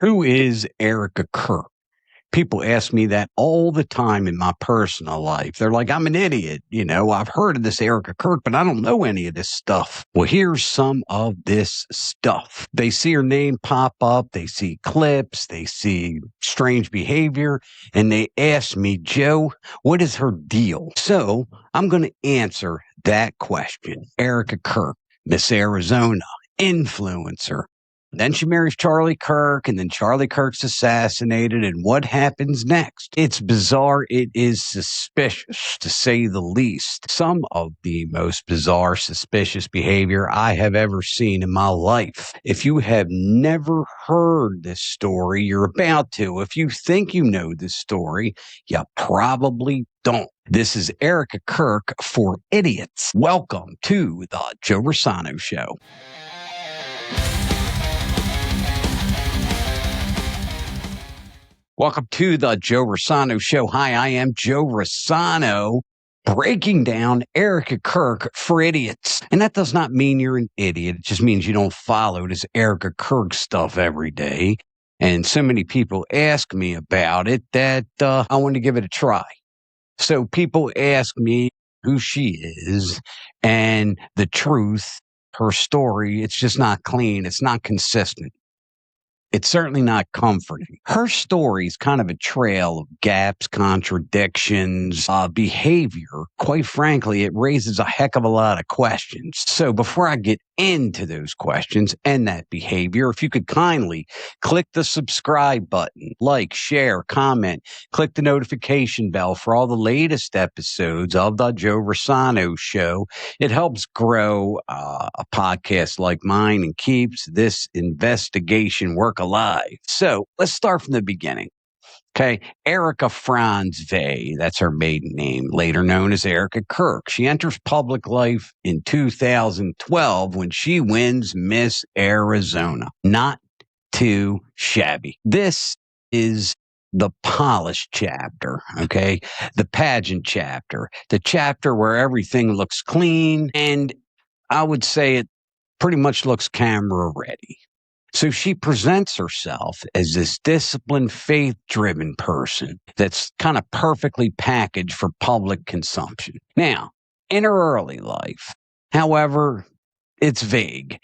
Who is Erika Kirk? People ask me that all the time in my personal life. They're like, I'm an idiot. I've heard of this Erika Kirk, but I don't know any of this stuff. Well, here's some of this stuff. They see her name pop up. They see clips. They see strange behavior. And they ask me, Joe, what is her deal? So I'm going to answer that question. Erika Kirk, Miss Arizona, influencer. Then she marries Charlie Kirk, and then Charlie Kirk's assassinated. And what happens next? It's bizarre. It is suspicious, to say the least. Some of the most bizarre, suspicious behavior I have ever seen in my life. If you have never heard this story, you're about to. If you think you know this story, you probably don't. This is Erika Kirk for Idiots. Welcome to the Joe Rossano Show. Welcome to the Joe Rossano Show. Hi, I am Joe Rossano, breaking down Erika Kirk for idiots. And that does not mean you're an idiot. It just means you don't follow this Erika Kirk stuff every day. And so many people ask me about it that I want to give it a try. So people ask me who she is, and the truth, her story, it's just not clean. It's not consistent. It's certainly not comforting. Her story is kind of a trail of gaps, contradictions, behavior. Quite frankly, it raises a heck of a lot of questions. So before I get into those questions and that behavior, if you could kindly click the subscribe button, like, share, comment, click the notification bell for all the latest episodes of the Joe Rossano Show. It helps grow a podcast like mine and keeps this investigation work alive. So let's start from the beginning. Okay, Erika Franz Vey, that's her maiden name, later known as Erika Kirk. She enters public life in 2012 when she wins Miss Arizona. Not too shabby. This is the polished chapter, okay? The pageant chapter, the chapter where everything looks clean, and I would say it pretty much looks camera ready. So she presents herself as this disciplined, faith-driven person that's kind of perfectly packaged for public consumption. Now, in her early life, however, it's vague.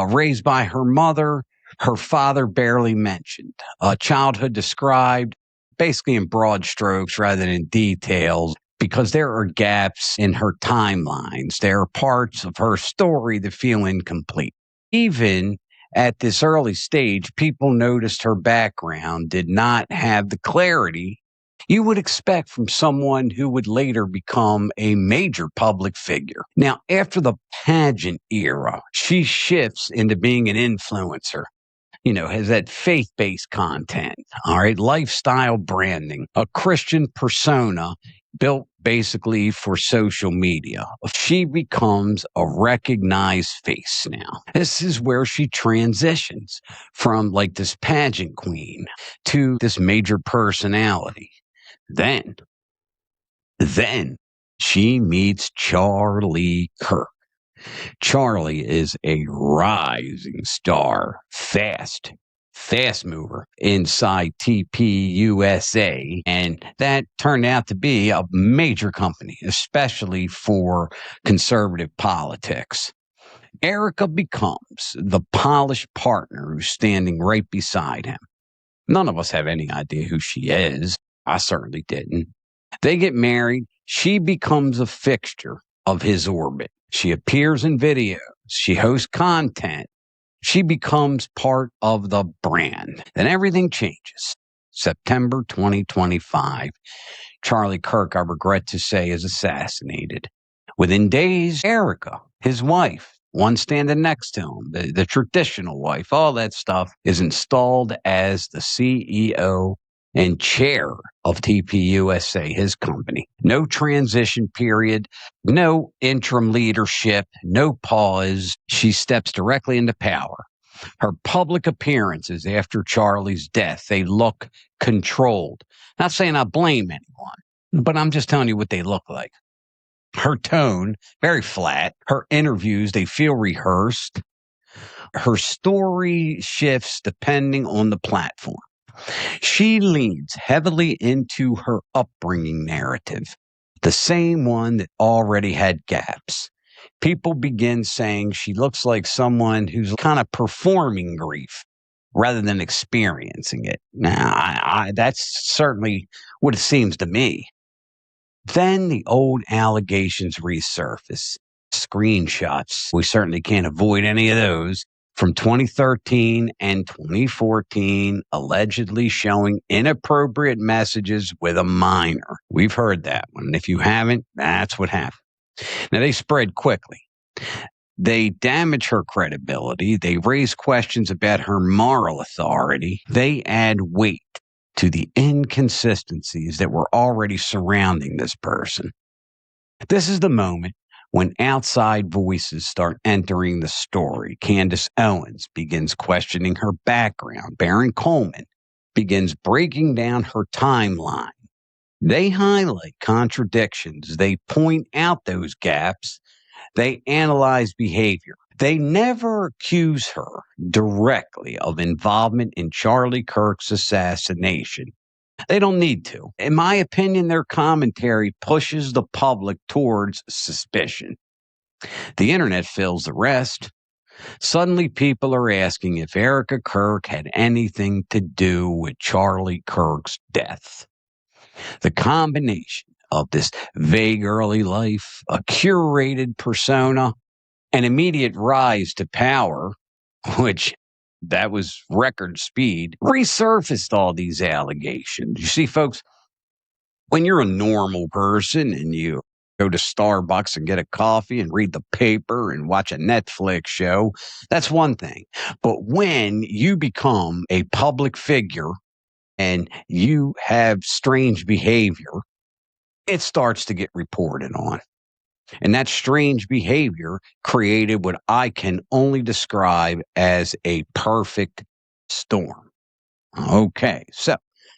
Raised by her mother, her father barely mentioned. Childhood described basically in broad strokes rather than in details, because there are gaps in her timelines. There are parts of her story that feel incomplete. Even at this early stage, people noticed her background did not have the clarity you would expect from someone who would later become a major public figure. Now, after the pageant era, she shifts into being an influencer. Has that faith-based content, all right, lifestyle branding, a Christian persona built basically for social media. She becomes a recognized face now. This is where she transitions from like this pageant queen to this major personality. Then she meets Charlie Kirk. Charlie is a rising star, fast mover inside TPUSA. And that turned out to be a major company, especially for conservative politics. Erika becomes the polished partner who's standing right beside him. None of us have any idea who she is. I certainly didn't. They get married. She becomes a fixture of his orbit. She appears in videos. She hosts content. She becomes part of the brand. Then everything changes. September 2025. Charlie Kirk, I regret to say, is assassinated. Within days, Erika, his wife, one standing next to him, the traditional wife, all that stuff, is installed as the CEO and chair of TPUSA, his company. No transition period, no interim leadership, no pause. She steps directly into power. Her public appearances after Charlie's death, they look controlled. Not saying I blame anyone, but I'm just telling you what they look like. Her tone, very flat. Her interviews, they feel rehearsed. Her story shifts depending on the platform. She leans heavily into her upbringing narrative, the same one that already had gaps. People begin saying she looks like someone who's kind of performing grief rather than experiencing it. Now, that's certainly what it seems to me. Then the old allegations resurface. Screenshots. We certainly can't avoid any of those from 2013 and 2014, allegedly showing inappropriate messages with a minor. We've heard that one. If you haven't, that's what happened. Now, they spread quickly. They damage her credibility. They raise questions about her moral authority. They add weight to the inconsistencies that were already surrounding this person. This is the moment when outside voices start entering the story. Candace Owens begins questioning her background. Baron Coleman begins breaking down her timeline. They highlight contradictions. They point out those gaps. They analyze behavior. They never accuse her directly of involvement in Charlie Kirk's assassination. They don't need to. In my opinion, their commentary pushes the public towards suspicion. The internet fills the rest. Suddenly, people are asking if Erika Kirk had anything to do with Charlie Kirk's death. The combination of this vague early life, a curated persona, an immediate rise to power, which that was record speed, resurfaced all these allegations. You see, folks, when you're a normal person and you go to Starbucks and get a coffee and read the paper and watch a Netflix show, that's one thing. But when you become a public figure and you have strange behavior, it starts to get reported on. And that strange behavior created what I can only describe as a perfect storm. Okay, so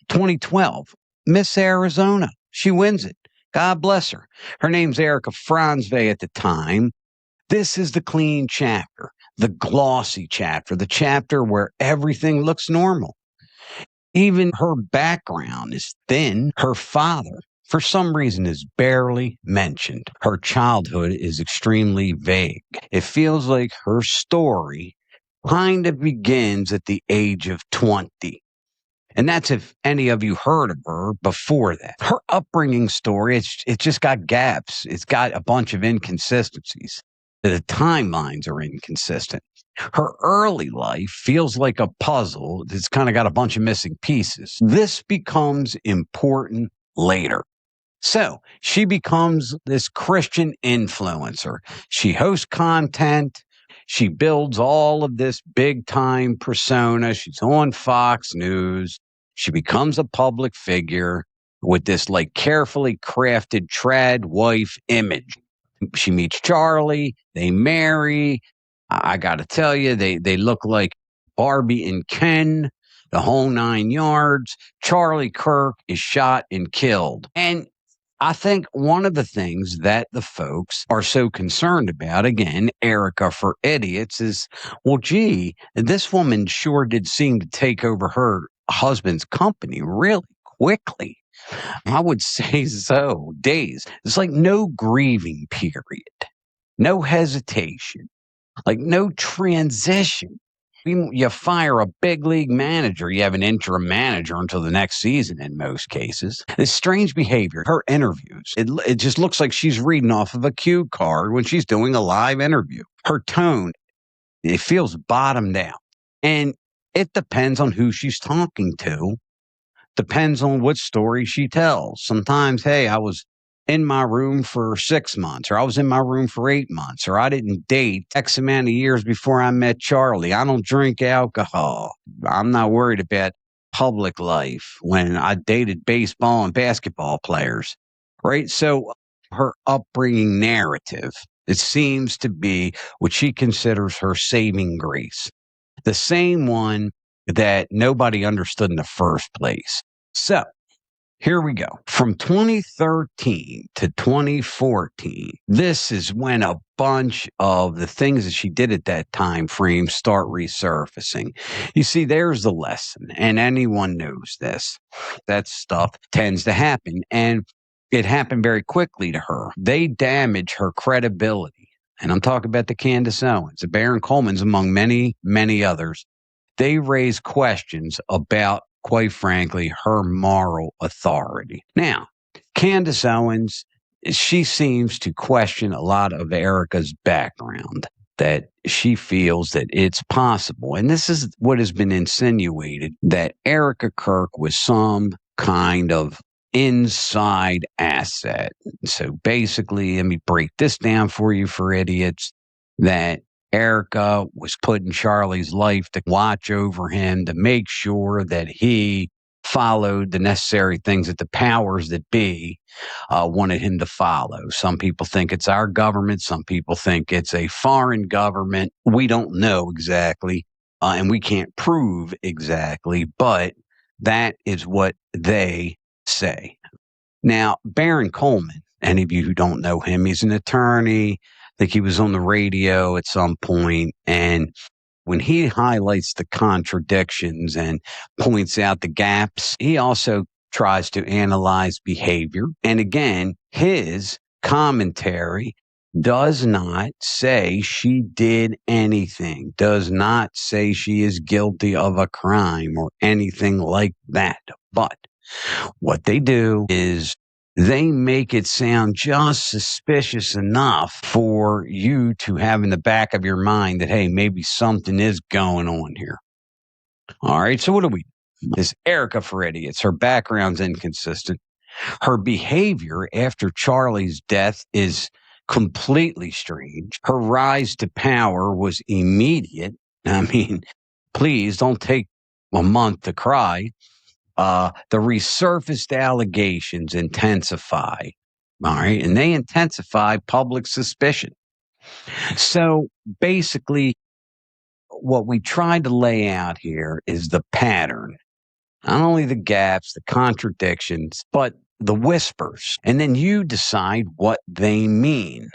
2012, Miss Arizona. She wins it. God bless her. Her name's Erica Franzve at the time. This is the clean chapter, the glossy chapter, the chapter where everything looks normal. Even her background is thin. Her father, for some reason, is barely mentioned. Her childhood is extremely vague. It feels like her story kind of begins at the age of 20. And that's if any of you heard of her before that. Her upbringing story, it's just got gaps. It's got a bunch of inconsistencies. The timelines are inconsistent. Her early life feels like a puzzle that's kind of got a bunch of missing pieces. This becomes important later. So she becomes this Christian influencer. She hosts content. She builds all of this big time persona. She's on Fox News. She becomes a public figure with this like carefully crafted trad wife image. She meets Charlie. They marry. I got to tell you, they look like Barbie and Ken, the whole 9 yards. Charlie Kirk is shot and killed. And I think one of the things that the folks are so concerned about, again, Erika for idiots, is, well, gee, this woman sure did seem to take over her husband's company really quickly. I would say so. Days. It's like no grieving period, no hesitation, like no transition. You fire a big league manager, you have an interim manager until the next season in most cases. This strange behavior, her interviews, it just looks like she's reading off of a cue card when she's doing a live interview. Her tone, it feels bottomed out. And it depends on who she's talking to, depends on what story she tells. Sometimes, hey, I was in my room for 6 months, or I was in my room for 8 months, or I didn't date X amount of years before I met Charlie. I don't drink alcohol. I'm not worried about public life when I dated baseball and basketball players, right? So her upbringing narrative, it seems to be what she considers her saving grace, the same one that nobody understood in the first place. So Here we go. From 2013 to 2014, this is when a bunch of the things that she did at that time frame start resurfacing. You see, there's the lesson, and anyone knows this. That stuff tends to happen, and it happened very quickly to her. They damage her credibility. And I'm talking about the Candace Owens, the Baron Coleman's, among many, many others. They raise questions about, quite frankly, her moral authority. Now, Candace Owens, she seems to question a lot of Erika's background, that she feels that it's possible. And this is what has been insinuated, that Erika Kirk was some kind of inside asset. So basically, let me break this down for you, for idiots, that Erika was put in Charlie's life to watch over him, to make sure that he followed the necessary things that the powers that be wanted him to follow. Some people think it's our government. Some people think it's a foreign government. We don't know exactly, and we can't prove exactly, but that is what they say. Now, Baron Coleman, any of you who don't know him, he's an attorney. I think he was on the radio at some point, and when he highlights the contradictions and points out the gaps, he also tries to analyze behavior. And again, his commentary does not say she did anything, does not say she is guilty of a crime or anything like that. But what they do is they make it sound just suspicious enough for you to have in the back of your mind that, hey, maybe something is going on here. All right, so what do we do? This Erika for idiots. Her background's inconsistent. Her behavior after Charlie's death is completely strange. Her rise to power was immediate. I mean, please don't take a month to cry. The resurfaced allegations intensify. All right. And they intensify public suspicion. So basically, what we tried to lay out here is the pattern, not only the gaps, the contradictions, but the whispers. And then you decide what they mean.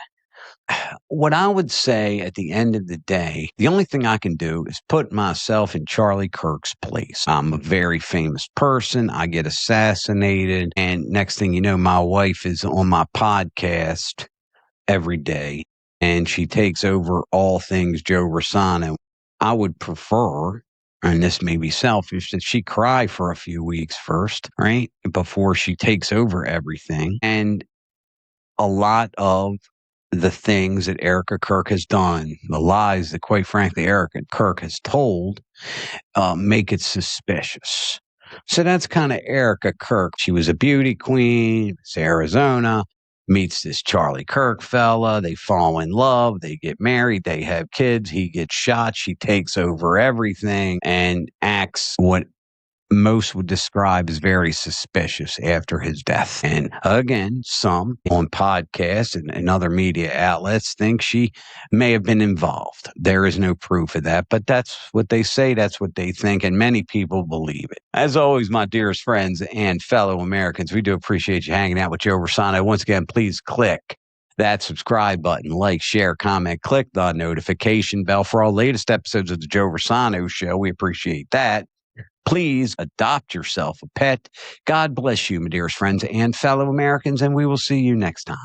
What I would say at the end of the day, the only thing I can do is put myself in Charlie Kirk's place. I'm a very famous person. I get assassinated. And next thing you know, my wife is on my podcast every day and she takes over all things Joe Rossano. I would prefer, and this may be selfish, that she cry for a few weeks first, right? Before she takes over everything. And a lot of the things that Erika Kirk has done, the lies that, quite frankly, Erika Kirk has told, make it suspicious. So that's kind of Erika Kirk. She was a beauty queen. It's Arizona. Meets this Charlie Kirk fella. They fall in love. They get married. They have kids. He gets shot. She takes over everything and acts what most would describe as very suspicious after his death. And again, some on podcasts and other media outlets think she may have been involved. There is no proof of that, but that's what they say. That's what they think. And many people believe it. As always, my dearest friends and fellow Americans, we do appreciate you hanging out with Joe Rossano. Once again, please click that subscribe button, like, share, comment, click the notification bell for all latest episodes of the Joe Rossano Show. We appreciate that. Please adopt yourself a pet. God bless you, my dearest friends and fellow Americans, and we will see you next time.